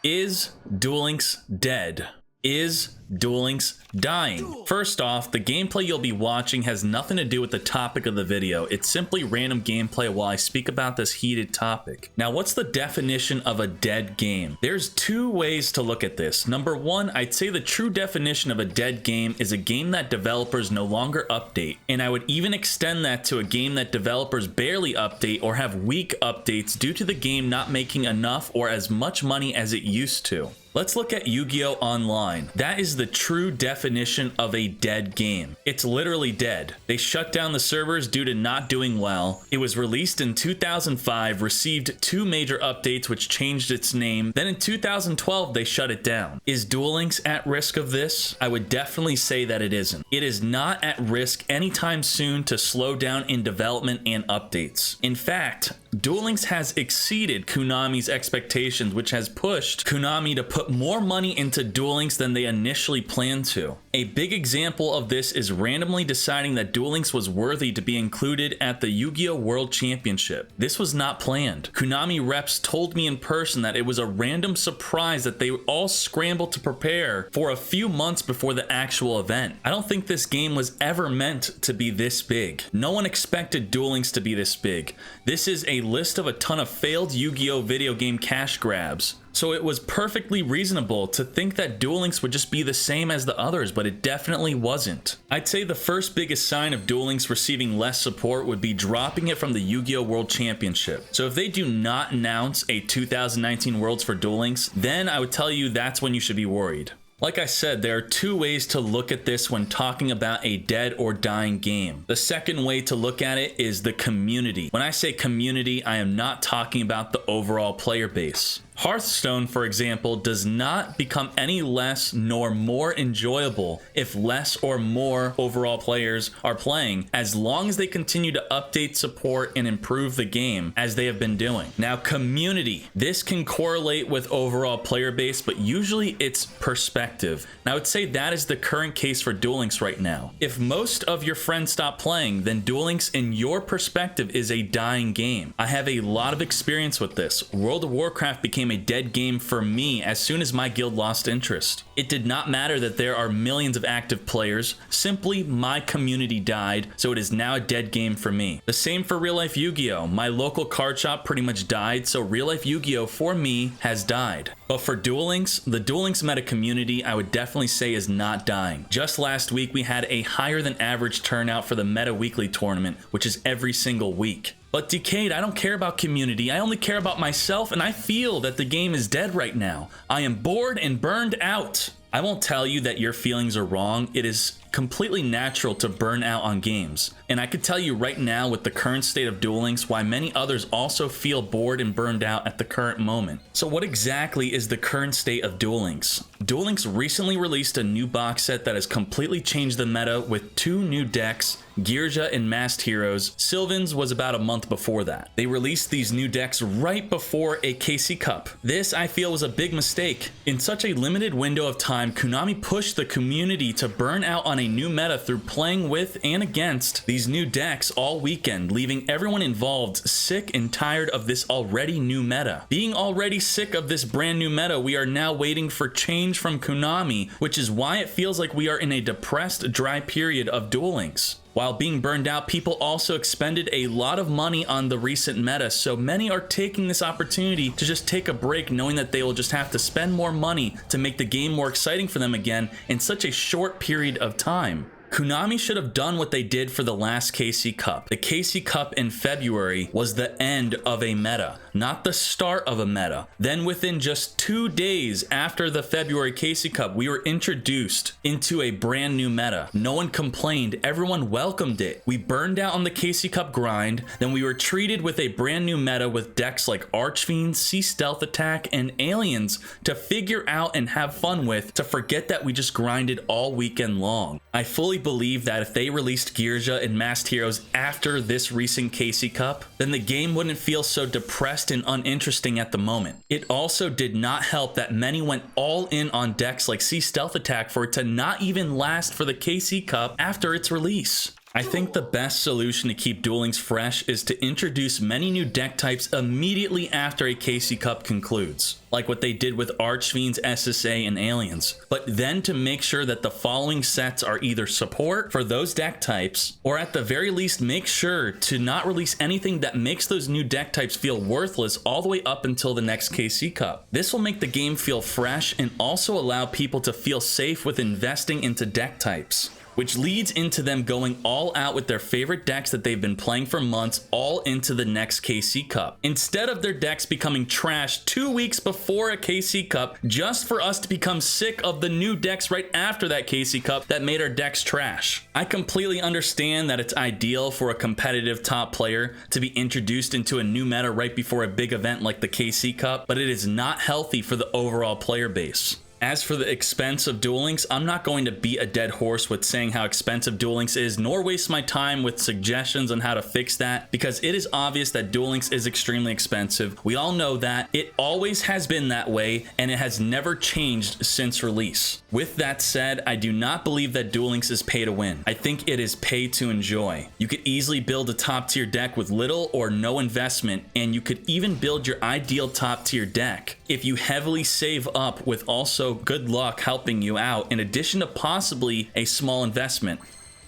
Is Duel Links dead? Is Duel Links dying? First off, the gameplay you'll be watching has nothing to do with the topic of the video. It's simply random gameplay while I speak about this heated topic. Now, what's the definition of a dead game? There's two ways to look at this. Number one, I'd say the true definition of a dead game is a game that developers no longer update. And I would even extend that to a game that developers barely update or have weak updates due to the game not making enough or as much money as it used to. Let's look at Yu-Gi-Oh! Online. That is the true definition of a dead game. It's literally dead. They shut down the servers due to not doing well. It was released in 2005, received 2 major updates which changed its name. Then in 2012, they shut it down. Is Duel Links at risk of this? I would definitely say that it isn't. It is not at risk anytime soon to slow down in development and updates. In fact, Duel Links has exceeded Konami's expectations, which has pushed Konami to put more money into Duel Links than they initially planned to. A big example of this is randomly deciding that Duel Links was worthy to be included at the Yu-Gi-Oh! World Championship. This was not planned. Konami reps told me in person that it was a random surprise that they all scrambled to prepare for a few months before the actual event. I don't think this game was ever meant to be this big. No one expected Duel Links to be this big. This is a list of a ton of failed Yu-Gi-Oh! Video game cash grabs. So it was perfectly reasonable to think that Duel Links would just be the same as the others, but it definitely wasn't. I'd say the first biggest sign of Duel Links receiving less support would be dropping it from the Yu-Gi-Oh! World Championship. So if they do not announce a 2019 Worlds for Duel Links, then I would tell you that's when you should be worried. Like I said, there are two ways to look at this when talking about a dead or dying game. The second way to look at it is the community. When I say community, I am not talking about the overall player base. Hearthstone, for example, does not become any less nor more enjoyable if less or more overall players are playing, as long as they continue to update, support, and improve the game as they have been doing. Now, community. This can correlate with overall player base, but usually it's perspective. Now, I would say that is the current case for Duel Links right now. If most of your friends stop playing, then Duel Links in your perspective is a dying game. I have a lot of experience with this. World of Warcraft became a dead game for me as soon as my guild lost interest. It did not matter that there are millions of active players, simply my community died, so it is now a dead game for me. The same for real life Yu-Gi-Oh! My local card shop pretty much died, so real life Yu-Gi-Oh! For me has died. But for Duel Links, the DuelLinksMeta community I would definitely say is not dying. Just last week we had a higher than average turnout for the Meta Weekly tournament, which is every single week. But Decade, I don't care about community, I only care about myself, and I feel that the game is dead right now. I am bored and burned out. I won't tell you that your feelings are wrong. It is completely natural to burn out on games. And I could tell you right now with the current state of Duel Links why many others also feel bored and burned out at the current moment. So what exactly is the current state of Duel Links? Duel Links recently released a new box set that has completely changed the meta with 2 new decks, Girja and Masked Heroes. Sylvan's was about a month before that. They released these new decks right before a KC Cup. This, I feel, was a big mistake. In such a limited window of time, Konami pushed the community to burn out on a new meta through playing with and against these new decks all weekend, leaving everyone involved sick and tired of this already new meta. Being already sick of this brand new meta, we are now waiting for change from Konami, which is why it feels like we are in a depressed, dry period of Duel Links. While being burned out, people also expended a lot of money on the recent meta, so many are taking this opportunity to just take a break, knowing that they will just have to spend more money to make the game more exciting for them again in such a short period of time. Konami should have done what they did for the last KC Cup. The KC Cup in February was the end of a meta, not the start of a meta. Then within just 2 days after the February KC Cup, we were introduced into a brand new meta. No one complained, everyone welcomed it. We burned out on the KC Cup grind, then we were treated with a brand new meta with decks like Archfiend, Sea Stealth Attack, and Aliens to figure out and have fun with, to forget that we just grinded all weekend long. I fully believe that if they released Girja and Masked Heroes after this recent KC Cup, then the game wouldn't feel so depressed and uninteresting at the moment. It also did not help that many went all in on decks like Sea Stealth Attack for it to not even last for the KC Cup after its release. I think the best solution to keep Duel Links fresh is to introduce many new deck types immediately after a KC Cup concludes, like what they did with Archfiends, SSA, and Aliens, but then to make sure that the following sets are either support for those deck types, or at the very least make sure to not release anything that makes those new deck types feel worthless all the way up until the next KC Cup. This will make the game feel fresh and also allow people to feel safe with investing into deck types, which leads into them going all out with their favorite decks that they've been playing for months all into the next KC Cup, instead of their decks becoming trash 2 weeks before a KC Cup just for us to become sick of the new decks right after that KC Cup that made our decks trash. I completely understand that it's ideal for a competitive top player to be introduced into a new meta right before a big event like the KC Cup, but it is not healthy for the overall player base. As for the expense of Duel Links, I'm not going to beat a dead horse with saying how expensive Duel Links is, nor waste my time with suggestions on how to fix that, because it is obvious that Duel Links is extremely expensive. We all know that. It always has been that way, and it has never changed since release. With that said, I do not believe that Duel Links is pay to win. I think it is pay to enjoy. You could easily build a top tier deck with little or no investment, and you could even build your ideal top tier deck if you heavily save up with also good luck helping you out, in addition to possibly a small investment.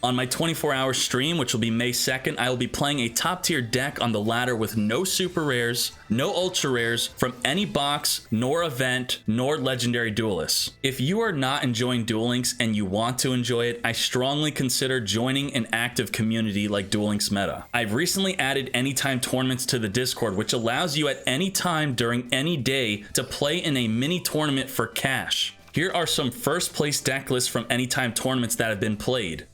On my 24-hour stream, which will be May 2nd, I will be playing a top tier deck on the ladder with no super rares, no ultra rares from any box, nor event, nor legendary duelists. If you are not enjoying Duel Links and you want to enjoy it, I strongly consider joining an active community like DuelLinksMeta. I've recently added anytime tournaments to the Discord, which allows you at any time during any day to play in a mini tournament for cash. Here are some first place deck lists from anytime tournaments that have been played.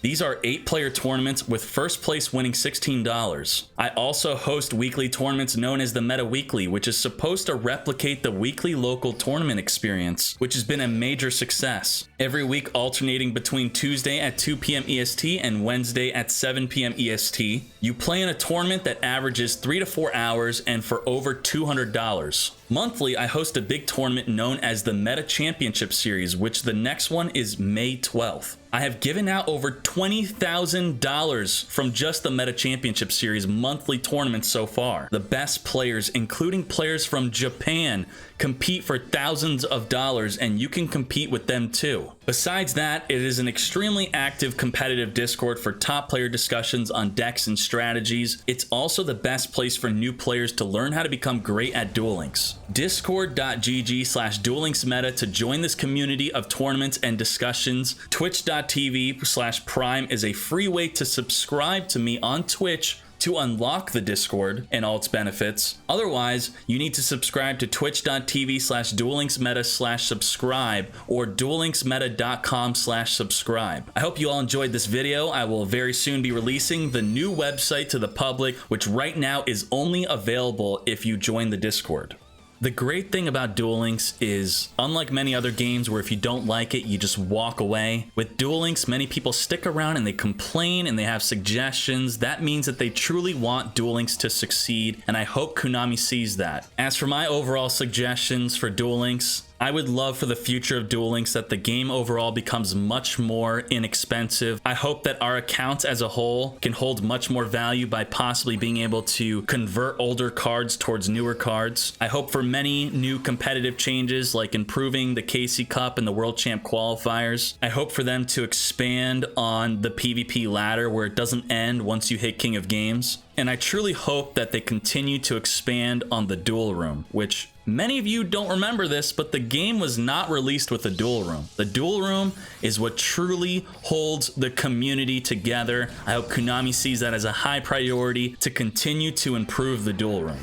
These are 8-player tournaments with first place winning $16. I also host weekly tournaments known as the Meta Weekly, which is supposed to replicate the weekly local tournament experience, which has been a major success. Every week alternating between Tuesday at 2 p.m. EST and Wednesday at 7 p.m. EST. You play in a tournament that averages 3 to 4 hours and for over $200. Monthly, I host a big tournament known as the Meta Championship Series, which the next one is May 12th. I have given out over $20,000 from just the Meta Championship Series monthly tournaments so far. The best players, including players from Japan, compete for thousands of dollars, and you can compete with them too. Besides that, it is an extremely active competitive Discord for top player discussions on decks and strategies. It's also the best place for new players to learn how to become great at Duel Links. Discord.gg/DuelLinksMeta to join this community of tournaments and discussions. Twitch.tv/Prime is a free way to subscribe to me on Twitch to unlock the Discord and all its benefits. Otherwise, you need to subscribe to twitch.tv/DuelLinksMeta/subscribe or DuelLinksMeta.com/subscribe. I hope you all enjoyed this video. I will very soon be releasing the new website to the public, which right now is only available if you join the Discord. The great thing about Duel Links is, unlike many other games where if you don't like it, you just walk away, with Duel Links, many people stick around and they complain and they have suggestions. That means that they truly want Duel Links to succeed, and I hope Konami sees that. As for my overall suggestions for Duel Links, I would love for the future of Duel Links that the game overall becomes much more inexpensive. I hope that our accounts as a whole can hold much more value by possibly being able to convert older cards towards newer cards. I hope for many new competitive changes like improving the KC Cup and the World Champ qualifiers. I hope for them to expand on the PvP ladder where it doesn't end once you hit King of Games. And I truly hope that they continue to expand on the Duel Room, which many of you don't remember this, but the game was not released with the Duel Room. The Duel Room is what truly holds the community together. I hope Konami sees that as a high priority to continue to improve the Duel Room.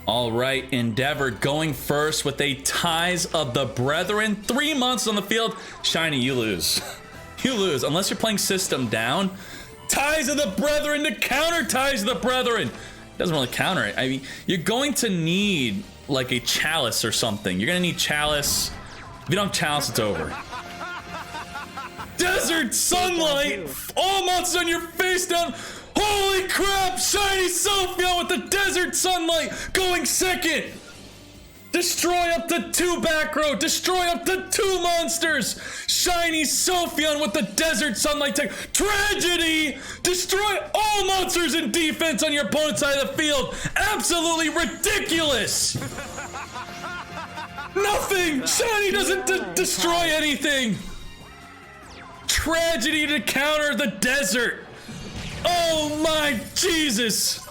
All right, Endeavor going first with a Ties of the Brethren. 3 months on the field. Shiny, you lose. You lose, unless you're playing System Down. Ties of the Brethren to counter Ties of the Brethren. Doesn't really counter it. I mean, you're going to need like a Chalice or something. You're gonna need Chalice. If you don't have Chalice, it's over. Desert Sunlight! All monsters on your face down. Holy crap! Shiny Sophia with the Desert Sunlight going second! Destroy up to 2 back row. Destroy up to 2 monsters. Shiny Sophion with the Desert Sunlight tech. Tragedy. Destroy all monsters in defense on your opponent's side of the field. Absolutely ridiculous. Nothing. Shiny doesn't destroy anything. Tragedy to counter the desert. Oh my Jesus.